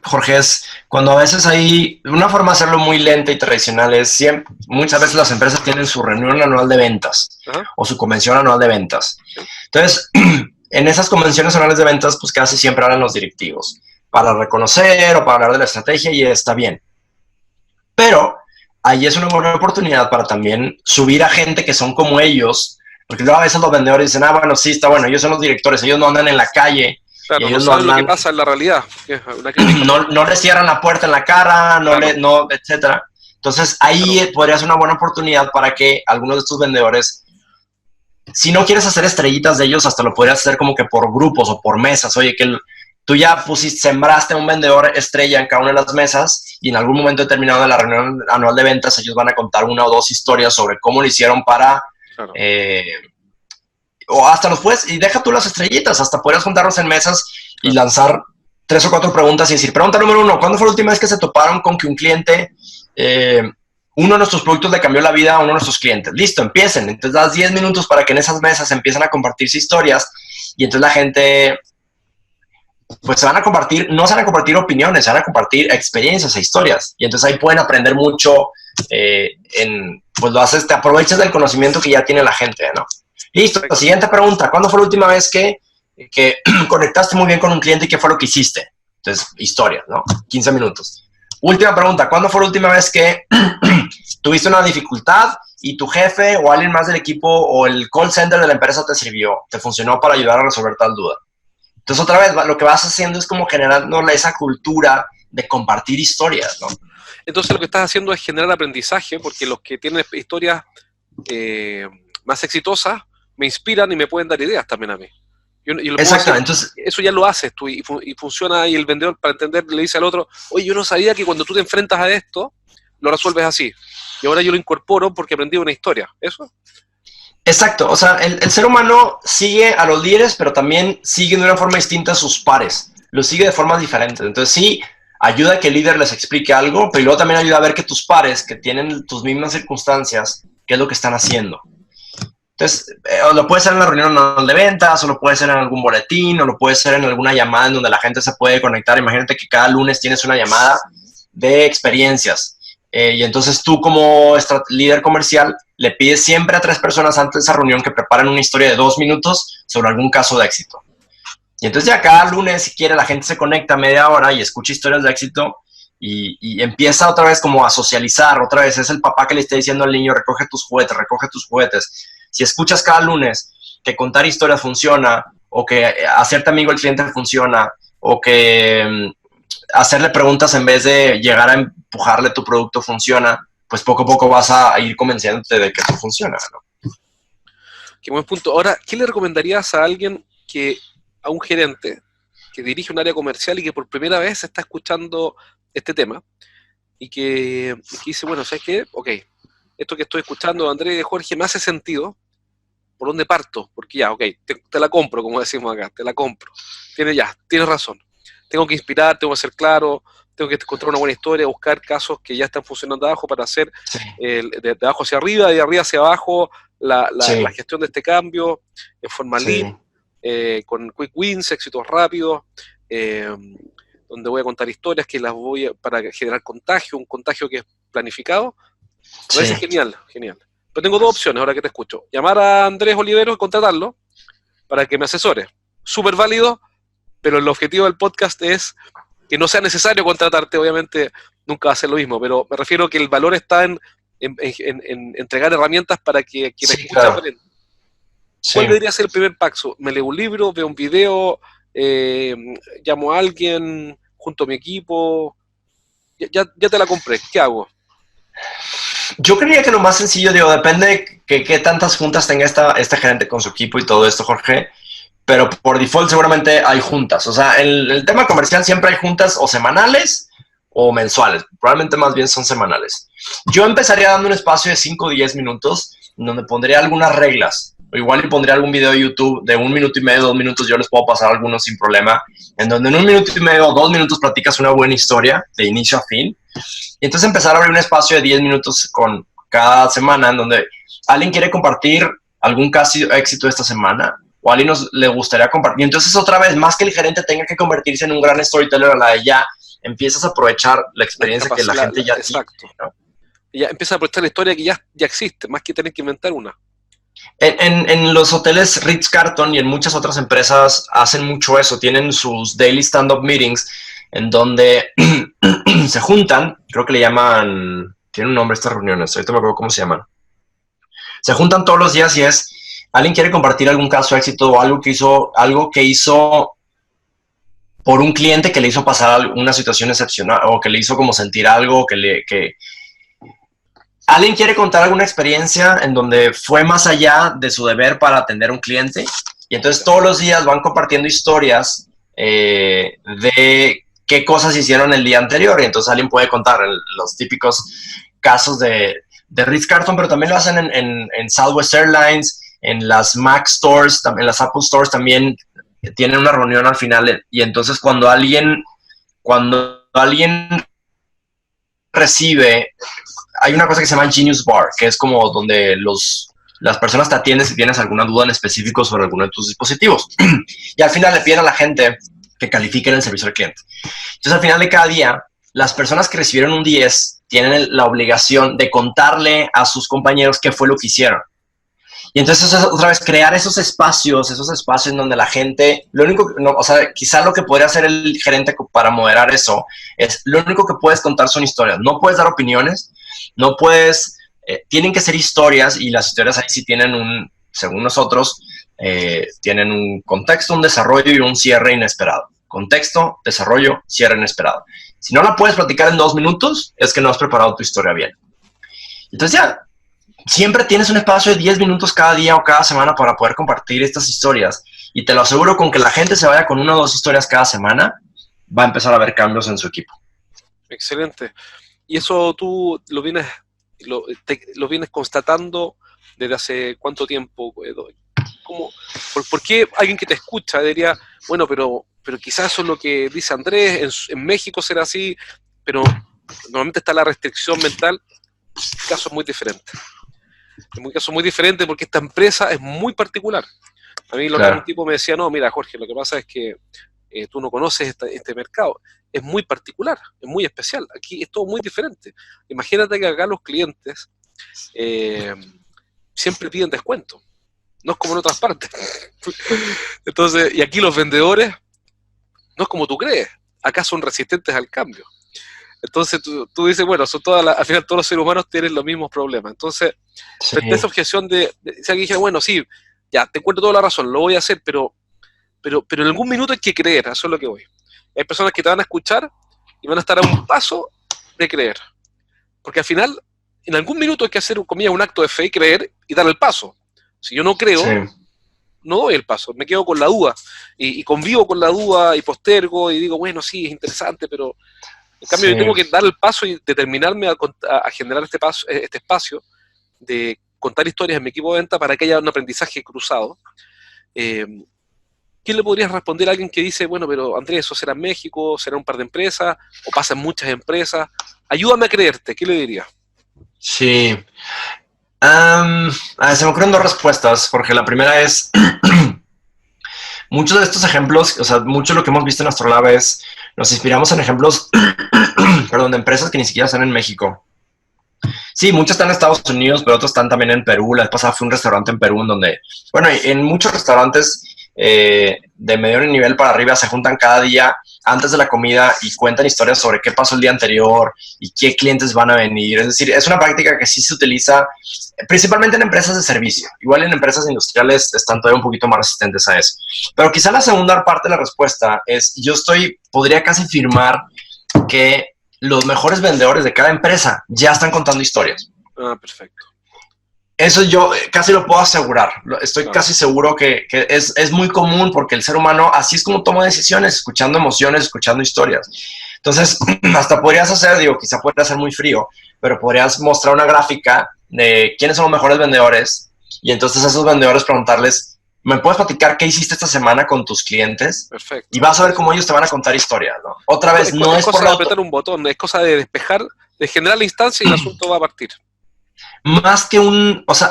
Jorge, es cuando a veces hay una forma de hacerlo muy lenta y tradicional, es siempre, muchas veces las empresas tienen su reunión anual de ventas. Ajá. O su convención anual de ventas. Sí. Entonces, en esas convenciones anuales de ventas, pues casi siempre hablan los directivos para reconocer o para hablar de la estrategia y está bien. Pero ahí es una buena oportunidad para también subir a gente que son como ellos, porque luego a veces los vendedores dicen, bueno, sí, está bueno, ellos son los directores, ellos no andan en la calle. Claro, ellos no saben lo que pasa en la realidad. No les cierran la puerta en la cara, etcétera. Entonces ahí podría ser una buena oportunidad para que algunos de estos vendedores, si no quieres hacer estrellitas de ellos, hasta lo podrías hacer como que por grupos o por mesas. Oye, que tú ya sembraste a un vendedor estrella en cada una de las mesas y en algún momento determinado de la reunión anual de ventas ellos van a contar 1 o 2 historias sobre cómo lo hicieron para... Claro. O hasta los puedes, y deja tú las estrellitas, hasta podrías juntarlos en mesas y lanzar 3 o 4 preguntas y decir, pregunta número 1, ¿cuándo fue la última vez que se toparon con que un cliente... uno de nuestros productos le cambió la vida a uno de nuestros clientes? Listo, empiecen. Entonces das 10 minutos para que en esas mesas empiecen a compartirse historias y entonces la gente, pues se van a compartir, no se van a compartir opiniones, se van a compartir experiencias e historias. Y entonces ahí pueden aprender mucho, pues lo haces, te aprovechas del conocimiento que ya tiene la gente, ¿no? Listo, la siguiente pregunta, ¿cuándo fue la última vez que conectaste muy bien con un cliente y qué fue lo que hiciste? Entonces, historias, ¿no? 15 minutos. Última pregunta, ¿cuándo fue la última vez que tuviste una dificultad y tu jefe o alguien más del equipo o el call center de la empresa te funcionó para ayudar a resolver tal duda? Entonces, otra vez, lo que vas haciendo es como generando esa cultura de compartir historias, ¿no? Entonces, lo que estás haciendo es generar aprendizaje, porque los que tienen historias más exitosas me inspiran y me pueden dar ideas también a mí. Exacto, entonces eso ya lo haces tú y funciona, y el vendedor, para entender, le dice al otro, oye, yo no sabía que cuando tú te enfrentas a esto, lo resuelves así. Y ahora yo lo incorporo porque aprendí una historia. ¿Eso? Exacto, o sea, el ser humano sigue a los líderes, pero también sigue de una forma distinta a sus pares. Los sigue de formas diferentes. Entonces sí, ayuda a que el líder les explique algo, pero luego también ayuda a ver que tus pares, que tienen tus mismas circunstancias, qué es lo que están haciendo. Entonces, lo puede ser en la reunión de ventas, o lo puede ser en algún boletín, o lo puede ser en alguna llamada en donde la gente se puede conectar. Imagínate que cada lunes tienes una llamada de experiencias. Y entonces tú como líder comercial le pides siempre a 3 personas antes de esa reunión que preparen una historia de 2 minutos sobre algún caso de éxito. Y entonces ya cada lunes, si quiere, la gente se conecta media hora y escucha historias de éxito y empieza otra vez como a socializar. Otra vez es el papá que le está diciendo al niño, recoge tus juguetes. Si escuchas cada lunes que contar historias funciona, o que hacerte amigo del cliente funciona, o que hacerle preguntas en vez de llegar a empujarle tu producto funciona, pues poco a poco vas a ir convenciéndote de que eso funciona, ¿no? Qué buen punto. Ahora, ¿qué le recomendarías a alguien a un gerente que dirige un área comercial y que por primera vez está escuchando este tema y que dice, bueno, ¿sabes qué? Ok, esto que estoy escuchando, Andrés y Jorge, me hace sentido. ¿Por dónde parto? Porque ya, ok, te la compro, como decimos acá, te la compro. Tienes razón. tengo que inspirar, tengo que ser claro, tengo que encontrar una buena historia, buscar casos que ya están funcionando abajo para hacer de abajo hacia arriba, de arriba hacia abajo, la gestión de este cambio en forma lean, con quick wins, éxitos rápidos, donde voy a contar historias que las para generar contagio, un contagio que es planificado. Me parece genial. Pero tengo dos opciones ahora que te escucho. Llamar a Andrés Olivero y contratarlo para que me asesore. Súper válido, pero el objetivo del podcast es que no sea necesario contratarte, obviamente nunca va a ser lo mismo, pero me refiero que el valor está en entregar herramientas para que quienes escuchan aprendan. ¿Cuál debería ser el primer paso? ¿Me leo un libro, veo un video, llamo a alguien, junto a mi equipo? Ya te la compré, ¿qué hago? Yo creía que lo más sencillo, digo, depende de qué tantas juntas tenga este gerente con su equipo y todo esto, Jorge, pero por default seguramente hay juntas. O sea, el tema comercial siempre hay juntas o semanales o mensuales, probablemente más bien son semanales. Yo empezaría dando un espacio de 5 o 10 minutos donde pondría algunas reglas, o igual y pondría algún video de YouTube de 1 minuto y medio, 2 minutos, yo les puedo pasar algunos sin problema, en donde en 1 minuto y medio o 2 minutos platicas una buena historia de inicio a fin, y entonces empezar a abrir un espacio de 10 minutos con cada semana en donde alguien quiere compartir algún caso de éxito esta semana, o a alguien le gustaría compartir. Y entonces otra vez, más que el gerente tenga que convertirse en un gran storyteller a la de ya, empiezas a aprovechar la experiencia que la gente ya tiene, ¿no? Ya empieza a aprovechar la historia que ya existe, más que tener que inventar una. En los hoteles Ritz-Carlton y en muchas otras empresas hacen mucho eso, tienen sus daily stand-up meetings en donde se juntan, creo que le llaman, tiene un nombre estas reuniones, ahorita me acuerdo cómo se llaman. Se juntan todos los días y alguien quiere compartir algún caso de éxito o algo que hizo por un cliente que le hizo pasar una situación excepcional o que le hizo como sentir algo, que alguien quiere contar alguna experiencia en donde fue más allá de su deber para atender a un cliente, y entonces todos los días van compartiendo historias de qué cosas hicieron el día anterior, y entonces alguien puede contar los típicos casos de Ritz-Carlton, pero también lo hacen en Southwest Airlines, en las Mac Stores, en las Apple Stores también tienen una reunión al final, y entonces cuando alguien recibe, hay una cosa que se llama Genius Bar, que es como donde las personas te atienden si tienes alguna duda en específico sobre alguno de tus dispositivos. Y al final le piden a la gente que califiquen el servicio al cliente. Entonces, al final de cada día, las personas que recibieron un 10 tienen la obligación de contarle a sus compañeros qué fue lo que hicieron. Y entonces, otra vez, crear esos espacios en donde la gente, quizá lo que podría hacer el gerente para moderar eso es, lo único que puedes contar son historias. No puedes dar opiniones, no puedes, tienen que ser historias, y las historias ahí sí tienen según nosotros, tienen un contexto, un desarrollo y un cierre inesperado. Contexto, desarrollo, cierre inesperado. Si no la puedes platicar en 2 minutos, es que no has preparado tu historia bien. Entonces ya, siempre tienes un espacio de 10 minutos cada día o cada semana para poder compartir estas historias, y te lo aseguro, con que la gente se vaya con 1 o 2 historias cada semana, va a empezar a haber cambios en su equipo. Excelente. Y eso tú lo vienes constatando desde hace cuánto tiempo. ¿Por qué alguien que te escucha diría, bueno, pero quizás eso es lo que dice Andrés, en México será así, pero normalmente está la restricción mental? El caso es muy diferente. Es un caso muy diferente porque esta empresa es muy particular. A mí un tipo me decía, no, mira, Jorge, lo que pasa es que tú no conoces este mercado. Es muy particular, es muy especial. Aquí es todo muy diferente. Imagínate que acá los clientes siempre piden descuento. No es como en otras partes. Entonces, y aquí los vendedores no es como tú crees. Acá son resistentes al cambio. Entonces tú dices, bueno, al final todos los seres humanos tienen los mismos problemas. Entonces, frente a esa objeción si alguien dijera, bueno, sí, ya, te encuentro toda la razón, lo voy a hacer, pero en algún minuto hay que creer, eso es lo que voy. Hay personas que te van a escuchar y van a estar a un paso de creer. Porque al final, en algún minuto hay que hacer, comillas, un acto de fe y creer y dar el paso. Si yo no creo, no doy el paso, me quedo con la duda y convivo con la duda y postergo y digo, bueno, sí, es interesante, pero en cambio yo tengo que dar el paso y determinarme a generar este espacio de contar historias en mi equipo de venta para que haya un aprendizaje cruzado. ¿qué le podrías responder a alguien que dice, bueno, pero Andrés, eso será en México, será un par de empresas, o pasa en muchas empresas? Ayúdame a creerte, ¿qué le dirías? Sí. Se me ocurren dos respuestas, Jorge. La primera es, muchos de estos ejemplos, o sea, mucho de lo que hemos visto en Astrolab es, nos inspiramos en ejemplos, perdón, de empresas que ni siquiera están en México. Sí, muchos están en Estados Unidos, pero otros están también en Perú. La vez pasada fue un restaurante en Perú en donde, bueno, en muchos restaurantes de medio nivel para arriba se juntan cada día antes de la comida y cuentan historias sobre qué pasó el día anterior y qué clientes van a venir. Es decir, es una práctica que sí se utiliza principalmente en empresas de servicio. Igual en empresas industriales están todavía un poquito más resistentes a eso. Pero quizá la segunda parte de la respuesta es, podría casi afirmar que los mejores vendedores de cada empresa ya están contando historias. Ah, perfecto. Eso yo casi lo puedo asegurar. Estoy casi seguro que es muy común porque el ser humano así es como toma decisiones, escuchando emociones, escuchando historias. Entonces, hasta podrías hacer, quizá podría ser muy frío, pero podrías mostrar una gráfica de quiénes son los mejores vendedores y entonces a esos vendedores preguntarles, ¿me puedes platicar qué hiciste esta semana con tus clientes? Perfecto. Y vas a ver cómo ellos te van a contar historias, ¿no? Otra vez, no es cosa de apretar un botón, es cosa de despejar, de generar la instancia y el asunto va a partir. Más que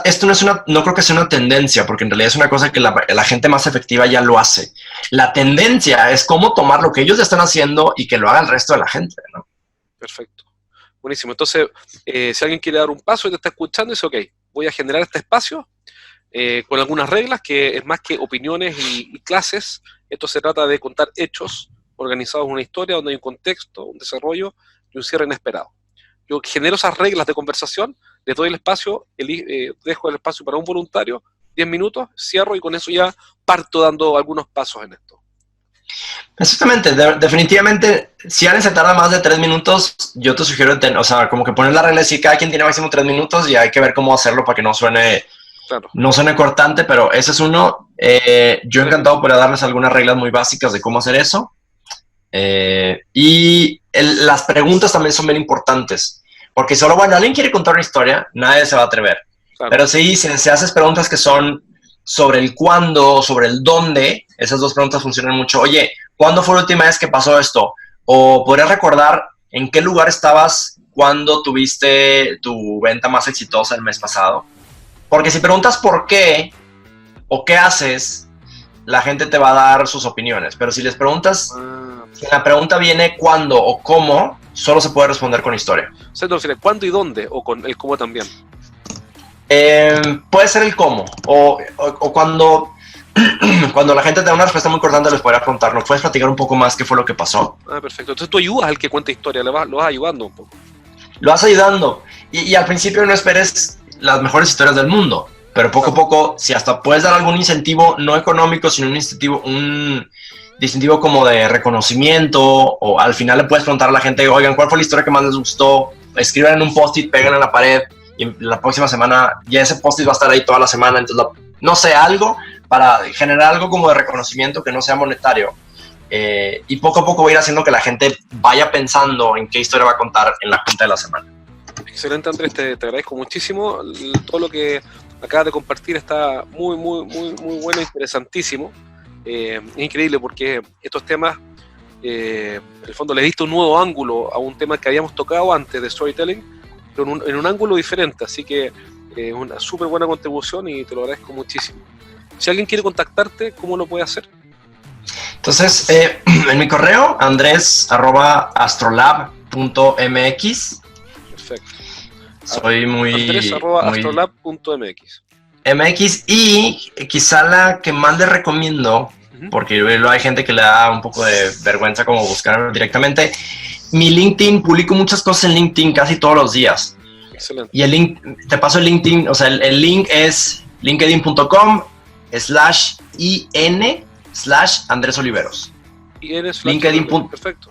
esto no creo que sea una tendencia, porque en realidad es una cosa que la gente más efectiva ya lo hace. La tendencia es cómo tomar lo que ellos ya están haciendo y que lo haga el resto de la gente, ¿no? Perfecto. Buenísimo. Entonces, si alguien quiere dar un paso y te está escuchando, dice, ok, voy a generar este espacio con algunas reglas, que es más que opiniones y clases. Esto se trata de contar hechos organizados en una historia donde hay un contexto, un desarrollo y un cierre inesperado. Yo genero esas reglas de conversación, le doy el espacio, dejo el espacio para un voluntario, 10 minutos, cierro y con eso ya parto dando algunos pasos en esto. Exactamente, definitivamente, si alguien se tarda más de 3 minutos, yo te sugiero, como que poner la regla de decir cada quien tiene máximo 3 minutos y hay que ver cómo hacerlo para que no suene, no suene cortante, pero ese es uno. Yo encantado por darles algunas reglas muy básicas de cómo hacer eso. Las preguntas también son bien importantes. Porque solo, alguien quiere contar una historia, nadie se va a atrever. Claro. Pero si haces preguntas que son sobre el cuándo, sobre el dónde, esas dos preguntas funcionan mucho. Oye, ¿cuándo fue la última vez que pasó esto? O podrías recordar en qué lugar estabas cuando tuviste tu venta más exitosa el mes pasado. Porque si preguntas por qué o qué haces, la gente te va a dar sus opiniones. Pero si les preguntas, si la pregunta viene cuándo o cómo, solo se puede responder con historia. O sea, ¿te cuándo y dónde? ¿O con el cómo también? Puede ser el cómo. O cuando la gente te da una respuesta muy cortante, les podría preguntar, ¿no puedes platicar un poco más qué fue lo que pasó? Ah, perfecto. Entonces tú ayudas al que cuenta historia, lo vas ayudando un poco. Lo vas ayudando. Y al principio no esperes las mejores historias del mundo. Pero poco a poco, si hasta puedes dar algún incentivo, no económico, sino un distintivo como de reconocimiento, o al final le puedes preguntar a la gente, oigan, ¿cuál fue la historia que más les gustó? Escriban en un post-it, pegan en la pared, y la próxima semana ya ese post-it va a estar ahí toda la semana. Entonces, no sé, algo para generar algo como de reconocimiento que no sea monetario. Y poco a poco va a ir haciendo que la gente vaya pensando en qué historia va a contar en la junta de la semana. Excelente, Andrés, te agradezco muchísimo. Todo lo que acabas de compartir está muy, muy, muy, muy bueno, interesantísimo. Es increíble porque estos temas, en el fondo le diste un nuevo ángulo a un tema que habíamos tocado antes de storytelling, pero en un ángulo diferente, así que una súper buena contribución y te lo agradezco muchísimo. Si alguien quiere contactarte, ¿cómo lo puede hacer? Entonces, en mi correo, andres@astrolab.mx. Perfecto. Soy muy... andres@astrolab.mx. MX, y quizá la que más les recomiendo, porque hay gente que le da un poco de vergüenza como buscar directamente, mi LinkedIn, publico muchas cosas en LinkedIn casi todos los días. Excelente. Y el link, te paso el LinkedIn, o sea, el link es linkedin.com/IN/Andrés Oliveros. LinkedIn. Perfecto.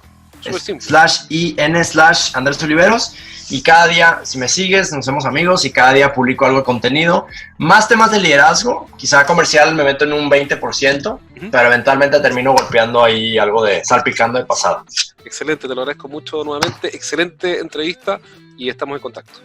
/IN/Andrés Oliveros. Y cada día, si me sigues, nos hacemos amigos y cada día publico algo de contenido. Más temas de liderazgo, quizá comercial me meto en un 20%, pero eventualmente termino golpeando ahí algo de salpicando de pasada. Excelente, te lo agradezco mucho nuevamente. Excelente entrevista y estamos en contacto.